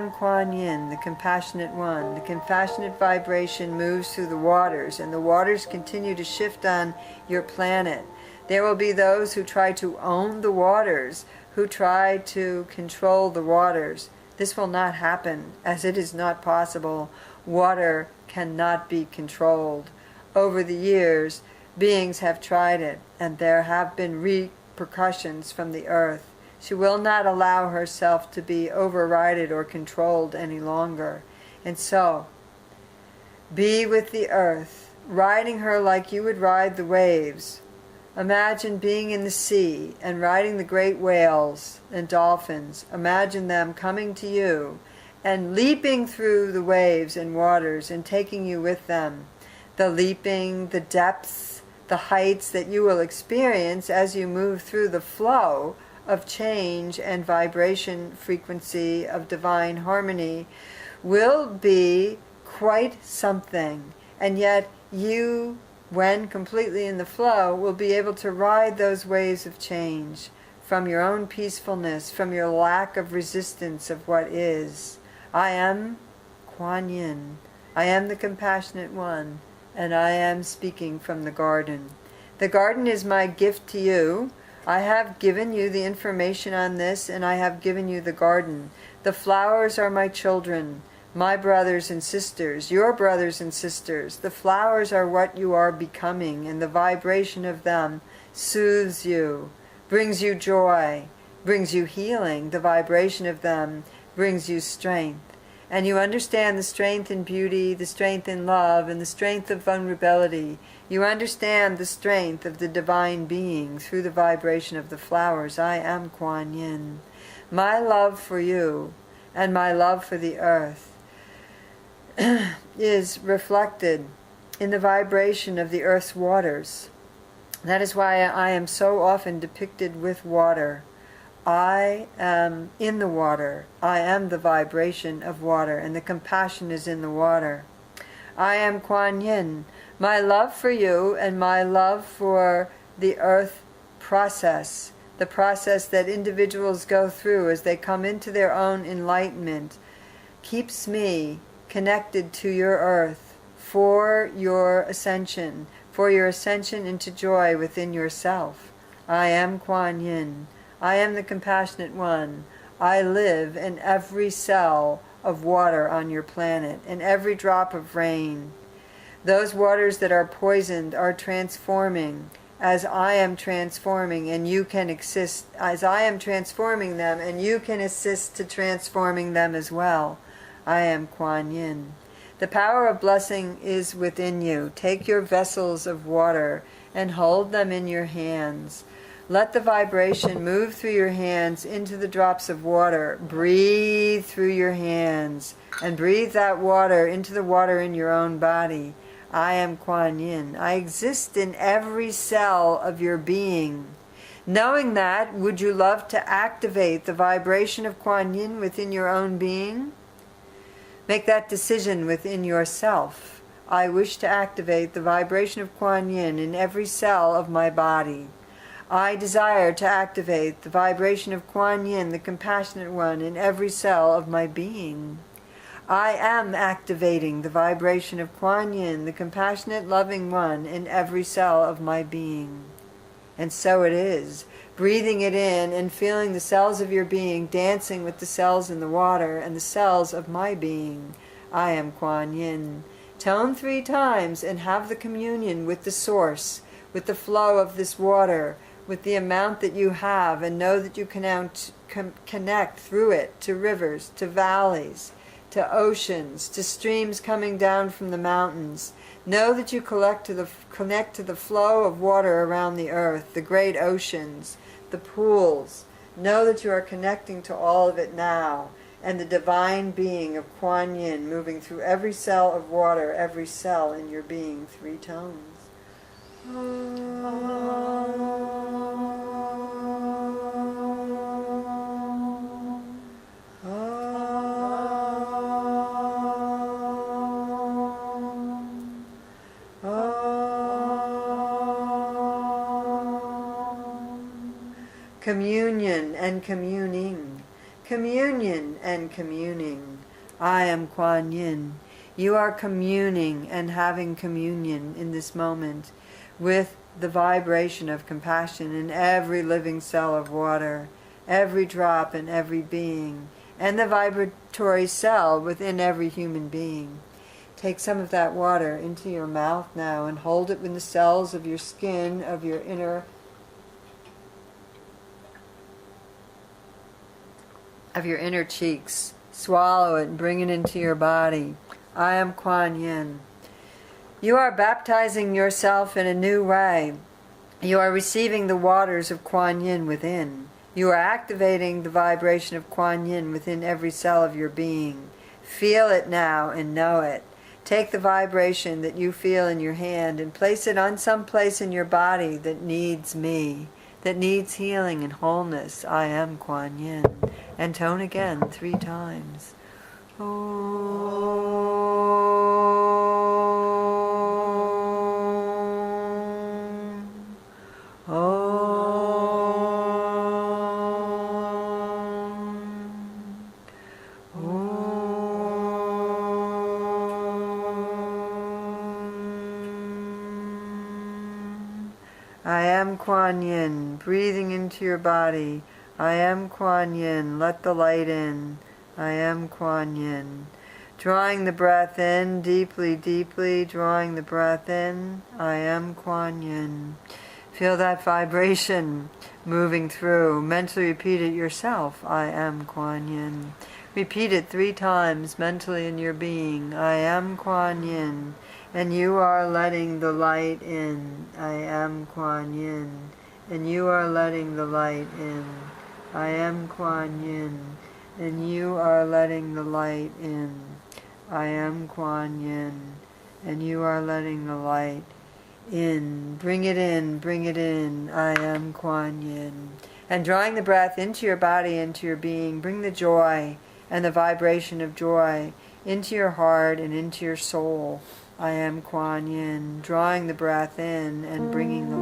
am Quan Yin, the compassionate one. The compassionate vibration moves through the waters, and the waters continue to shift on your planet. There will be those who try to own the waters, who try to control the waters. This will not happen, as it is not possible. Water cannot be controlled. Over the years, beings have tried it, and there have been repercussions from the earth. She will not allow herself to be overridden or controlled any longer. And so, be with the earth, riding her like you would ride the waves. Imagine being in the sea and riding the great whales and dolphins. Imagine them coming to you and leaping through the waves and waters and taking you with them. The leaping, the depths, the heights that you will experience as you move through the flow of change and vibration frequency of divine harmony will be quite something. And yet you, when completely in the flow, will be able to ride those waves of change from your own peacefulness, from your lack of resistance of what is. I am Quan Yin. I am the compassionate one, and I am speaking from the garden. The garden is my gift to you. I have given you the information on this, and I have given you the garden. The flowers are my children, my brothers and sisters, your brothers and sisters. The flowers are what you are becoming, and the vibration of them soothes you, brings you joy, brings you healing. The vibration of them brings you strength. And you understand the strength in beauty, the strength in love, and the strength of vulnerability. You understand the strength of the divine being through the vibration of the flowers. I am Quan Yin. My love for you and my love for the earth is reflected in the vibration of the earth's waters. That is why I am so often depicted with water. I am in the water. I am the vibration of water, and the compassion is in the water. I am Quan Yin. My love for you and my love for the earth process, the process that individuals go through as they come into their own enlightenment, keeps me connected to your earth for your ascension into joy within yourself. I am Quan Yin. I am the compassionate one. I live in every cell of water on your planet, in every drop of rain. Those waters that are poisoned are transforming as I am transforming, and you can assist as I am transforming them, and you can assist to transforming them as well. I am Quan Yin. The power of blessing is within you. Take your vessels of water and hold them in your hands. Let the vibration move through your hands into the drops of water. Breathe through your hands and breathe that water into the water in your own body. I am Quan Yin. I exist in every cell of your being. Knowing that, would you love to activate the vibration of Quan Yin within your own being? Make that decision within yourself. I wish to activate the vibration of Quan Yin in every cell of my body. I desire to activate the vibration of Quan Yin, the compassionate one, in every cell of my being. I am activating the vibration of Quan Yin, the compassionate, loving one, in every cell of my being. And so it is, breathing it in and feeling the cells of your being dancing with the cells in the water and the cells of my being. I am Quan Yin. Tone 3 times and have the communion with the source, with the flow of this water, with the amount that you have, and know that you can connect through it to rivers, to valleys, to oceans, to streams coming down from the mountains. Know that you connect to the flow of water around the earth, the great oceans, the pools. Know that you are connecting to all of it now, and the divine being of Quan Yin moving through every cell of water, every cell in your being. 3 tones. Communion and communing. Communion and communing. I am Quan Yin. You are communing and having communion in this moment with the vibration of compassion in every living cell of water, every drop in every being, and the vibratory cell within every human being. Take some of that water into your mouth now and hold it in the cells of your skin, of your inner cheeks. Swallow it and bring it into your body. I am Quan Yin. You are baptizing yourself in a new way. You are receiving the waters of Quan Yin within. You are activating the vibration of Quan Yin within every cell of your being. Feel it now and know it. Take the vibration that you feel in your hand and place it on some place in your body that needs me, that needs healing and wholeness. I am Quan Yin. And tone again 3 times. I am Quan Yin, breathing into your body. I am Quan Yin, let the light in. I am Quan Yin. Drawing the breath in, deeply, deeply, drawing the breath in. I am Quan Yin. Feel that vibration moving through. Mentally repeat it yourself. I am Quan Yin. Repeat it 3 times mentally in your being. I am Quan Yin. And you are letting the light in. I am Quan Yin. And you are letting the light in. I am Quan Yin. And you are letting the light in. I am Quan Yin. And you are letting the light in. Bring it in, bring it in. I am Quan Yin. And drawing the breath into your body, into your being, bring the joy and the vibration of joy into your heart and into your soul. I am Quan Yin. Drawing the breath in and bringing the